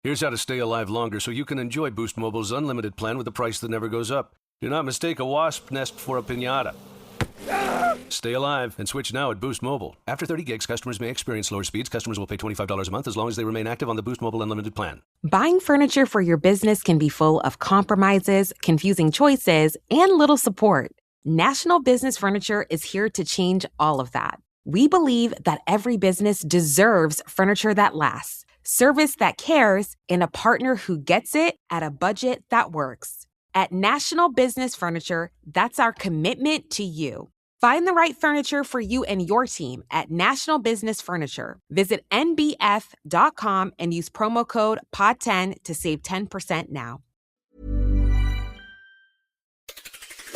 Here's how to stay alive longer so you can enjoy Boost Mobile's unlimited plan with the price that never goes up. Do not mistake a wasp nest for a piñata. Stay alive and switch now at Boost Mobile. After 30 gigs, customers may experience lower speeds. Customers will pay $25 a month as long as they remain active on the Boost Mobile Unlimited plan. Buying furniture for your business can be full of compromises, confusing choices, and little support. National Business Furniture is here to change all of that. We believe that every business deserves furniture that lasts, service that cares, and a partner who gets it at a budget that works. At National Business Furniture, that's our commitment to you. Find the right furniture for you and your team at National Business Furniture. Visit nbf.com and use promo code POD10 to save 10% now.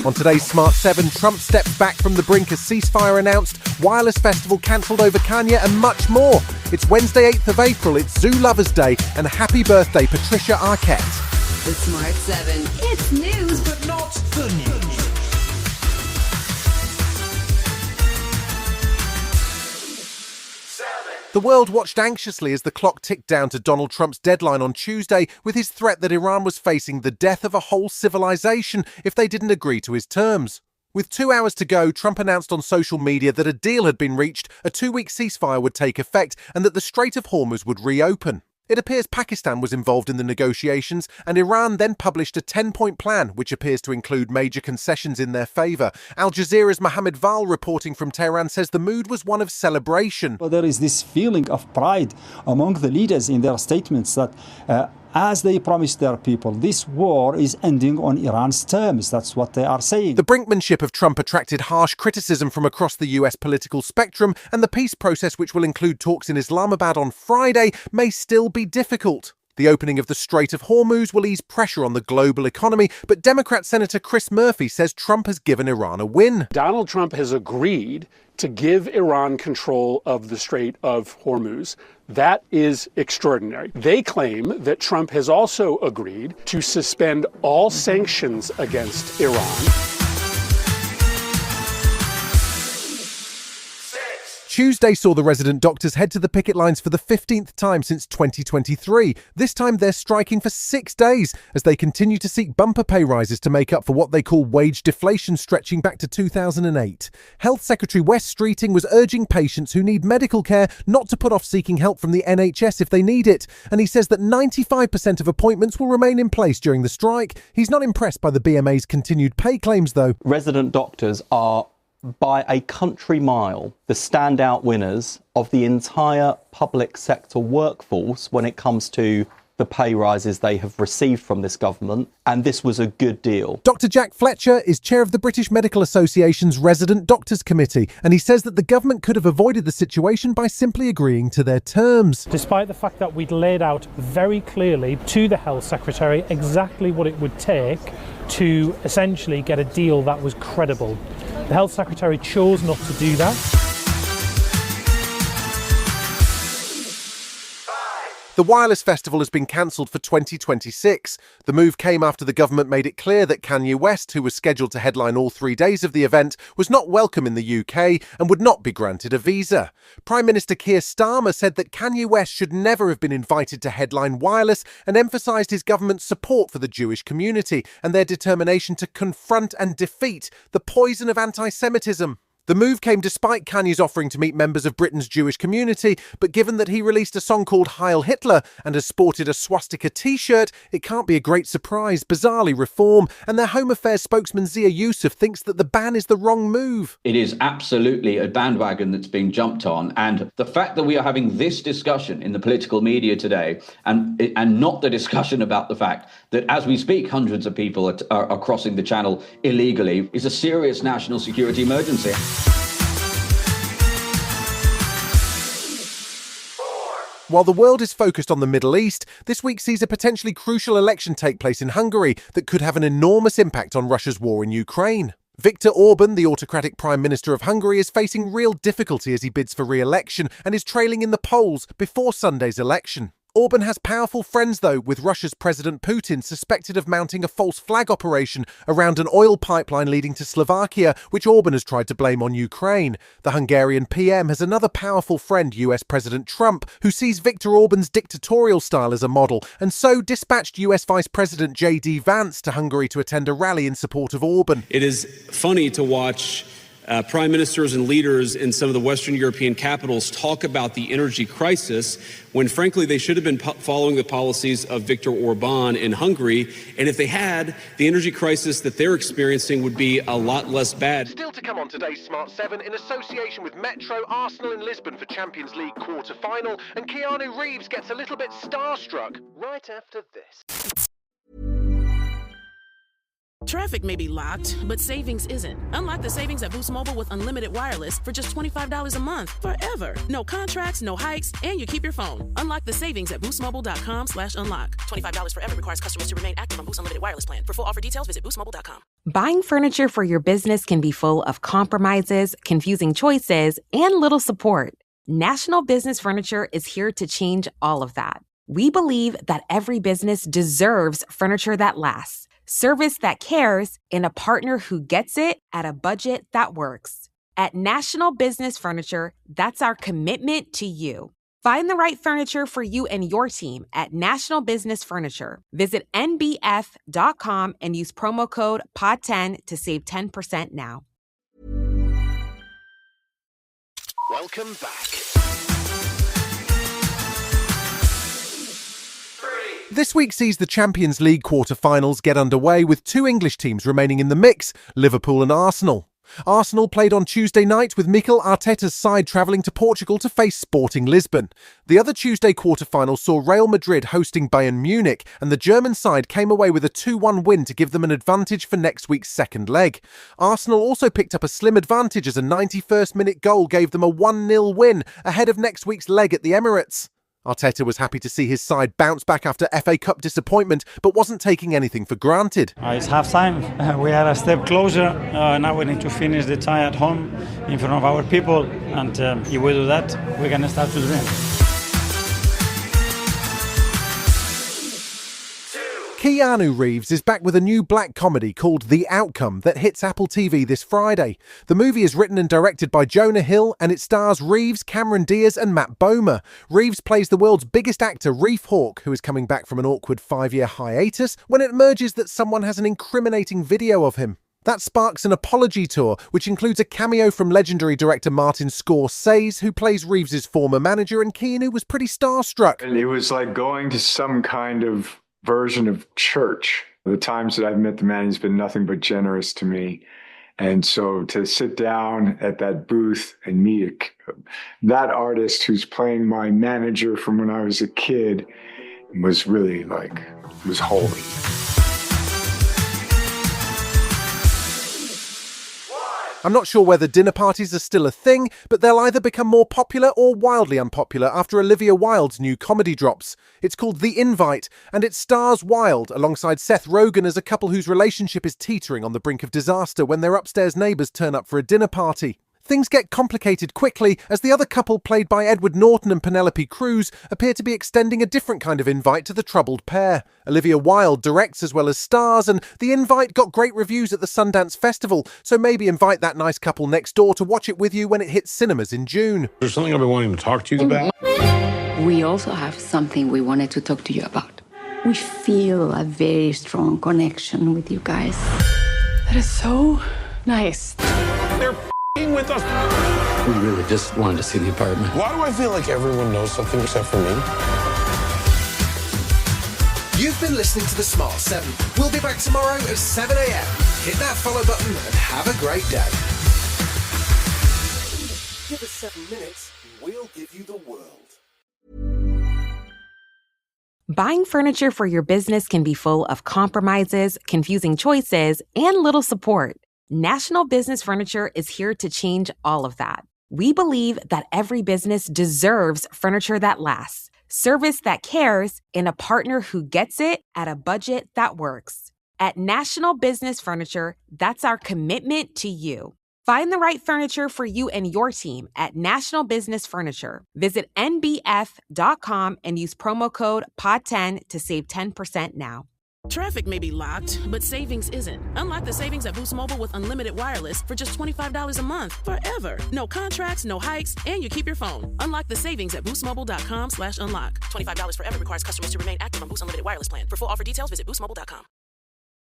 On today's Smart 7, Trump steps back from the brink as ceasefire announced, wireless festival cancelled over Kanye, and much more. It's Wednesday, 8th of April, it's Zoo Lovers Day, and happy birthday, Patricia Arquette. The Smart 7. It's news, but not the news. The world watched anxiously as the clock ticked down to Donald Trump's deadline on Tuesday with his threat that Iran was facing the death of a whole civilization if they didn't agree to his terms. With 2 hours to go, Trump announced on social media that a deal had been reached, a 2-week ceasefire would take effect, and that the Strait of Hormuz would reopen. It appears Pakistan was involved in the negotiations, and Iran then published a 10-point plan, which appears to include major concessions in their favour. Al Jazeera's Mohammed Val, reporting from Tehran, says the mood was one of celebration. Well, there is this feeling of pride among the leaders in their statements that as they promised their people, this war is ending on Iran's terms. That's what they are saying. The brinkmanship of Trump attracted harsh criticism from across the US political spectrum, and the peace process, which will include talks in Islamabad on Friday, may still be difficult. The opening of the Strait of Hormuz will ease pressure on the global economy, but Democrat Senator Chris Murphy says Trump has given Iran a win. Donald Trump has agreed to give Iran control of the Strait of Hormuz. That is extraordinary. They claim that Trump has also agreed to suspend all sanctions against Iran. Tuesday saw the resident doctors head to the picket lines for the 15th time since 2023. This time they're striking for 6 days as they continue to seek bumper pay rises to make up for what they call wage deflation stretching back to 2008. Health Secretary Wes Streeting was urging patients who need medical care not to put off seeking help from the NHS if they need it. And he says that 95% of appointments will remain in place during the strike. He's not impressed by the BMA's continued pay claims, though. Resident doctors are, by a country mile, the standout winners of the entire public sector workforce when it comes to the pay rises they have received from this government, and this was a good deal. Dr. Jack Fletcher is chair of the British Medical Association's Resident Doctors Committee, and he says that the government could have avoided the situation by simply agreeing to their terms. Despite the fact that we'd laid out very clearly to the Health Secretary exactly what it would take to essentially get a deal that was credible. The Health Secretary chose not to do that. The wireless festival has been cancelled for 2026. The move came after the government made it clear that Kanye West, who was scheduled to headline all 3 days of the event, was not welcome in the UK and would not be granted a visa. Prime Minister Keir Starmer said that Kanye West should never have been invited to headline wireless and emphasised his government's support for the Jewish community and their determination to confront and defeat the poison of anti-Semitism. The move came despite Kanye's offering to meet members of Britain's Jewish community, but given that he released a song called Heil Hitler and has sported a swastika t-shirt, it can't be a great surprise. Bizarrely, Reform and their Home Affairs spokesman Zia Yusuf thinks that the ban is the wrong move. It is absolutely a bandwagon that's being jumped on, and the fact that we are having this discussion in the political media today and not the discussion about the fact that as we speak hundreds of people are crossing the channel illegally is a serious national security emergency. While the world is focused on the Middle East, this week sees a potentially crucial election take place in Hungary that could have an enormous impact on Russia's war in Ukraine. Viktor Orban, the autocratic Prime Minister of Hungary, is facing real difficulty as he bids for re-election and is trailing in the polls before Sunday's election. Orban has powerful friends, though, with Russia's President Putin suspected of mounting a false flag operation around an oil pipeline leading to Slovakia, which Orban has tried to blame on Ukraine. The Hungarian PM has another powerful friend, US President Trump, who sees Viktor Orban's dictatorial style as a model, and so dispatched US Vice President J.D. Vance to Hungary to attend a rally in support of Orban. It is funny to watch prime ministers and leaders in some of the Western European capitals talk about the energy crisis when, frankly, they should have been following the policies of Viktor Orban in Hungary. And if they had, the energy crisis that they're experiencing would be a lot less bad. Still to come on today's Smart 7, in association with Metro, Arsenal in Lisbon for Champions League quarter-final, and Keanu Reeves gets a little bit starstruck right after this. Traffic may be locked, but savings isn't. Unlock the savings at Boost Mobile with unlimited wireless for just $25 a month forever. No contracts, no hikes, and you keep your phone. Unlock the savings at boostmobile.com/unlock. $25 forever requires customers to remain active on Boost Unlimited wireless plan. For full offer details, visit boostmobile.com. Buying furniture for your business can be full of compromises, confusing choices, and little support. National Business Furniture is here to change all of that. We believe that every business deserves furniture that lasts, service that cares, and a partner who gets it at a budget that works. At National Business Furniture, that's our commitment to you. Find the right furniture for you and your team at National Business Furniture. Visit nbf.com and use promo code POD10 to save 10% now. Welcome back. This week sees the Champions League quarter-finals get underway with two English teams remaining in the mix, Liverpool and Arsenal. Arsenal played on Tuesday night with Mikel Arteta's side travelling to Portugal to face Sporting Lisbon. The other Tuesday quarter-final saw Real Madrid hosting Bayern Munich, and the German side came away with a 2-1 win to give them an advantage for next week's second leg. Arsenal also picked up a slim advantage as a 91st-minute goal gave them a 1-0 win ahead of next week's leg at the Emirates. Arteta was happy to see his side bounce back after FA Cup disappointment, but wasn't taking anything for granted. It's half-time. We are a step closer. Now we need to finish the tie at home in front of our people. And if we do that, we're going to start to dream. Keanu Reeves is back with a new black comedy called The Outcome that hits Apple TV this Friday. The movie is written and directed by Jonah Hill, and it stars Reeves, Cameron Diaz and Matt Bomer. Reeves plays the world's biggest actor, Reef Hawke, who is coming back from an awkward 5-year hiatus when it emerges that someone has an incriminating video of him. That sparks an apology tour, which includes a cameo from legendary director Martin Scorsese, who plays Reeves' former manager, and Keanu was pretty starstruck. And it was like going to some kind of version of church. The times that I've met the man, he's been nothing but generous to me. And so to sit down at that booth and meet that artist who's playing my manager from when I was a kid was really was holy. I'm not sure whether dinner parties are still a thing, but they'll either become more popular or wildly unpopular after Olivia Wilde's new comedy drops. It's called The Invite, and it stars Wilde alongside Seth Rogen as a couple whose relationship is teetering on the brink of disaster when their upstairs neighbours turn up for a dinner party. Things get complicated quickly as the other couple, played by Edward Norton and Penelope Cruz, appear to be extending a different kind of invite to the troubled pair. Olivia Wilde directs as well as stars, and The Invite got great reviews at the Sundance Festival, so maybe invite that nice couple next door to watch it with you when it hits cinemas in June. There's something I've been wanting to talk to you about. We also have something we wanted to talk to you about. We feel a very strong connection with you guys. That is so nice. They're with us. We really just wanted to see the apartment. Why do I feel like everyone knows something except for me? You've been listening to The Smart 7. We'll be back tomorrow at 7 a.m. Hit that follow button and have a great day. Give us 7 minutes and we'll give you the world. Buying furniture for your business can be full of compromises, confusing choices, and little support. National Business Furniture is here to change all of that. We believe that every business deserves furniture that lasts, service that cares, and a partner who gets it at a budget that works. At National Business Furniture, that's our commitment to you. Find the right furniture for you and your team at National Business Furniture. Visit nbf.com and use promo code POD10 to save 10% now. Traffic may be locked, but savings isn't. Unlock the savings at Boost Mobile with unlimited wireless for just $25 a month forever. No contracts, no hikes, and you keep your phone. Unlock the savings at boostmobile.com/unlock. $25 forever requires customers to remain active on Boost Unlimited Wireless plan. For full offer details, visit boostmobile.com.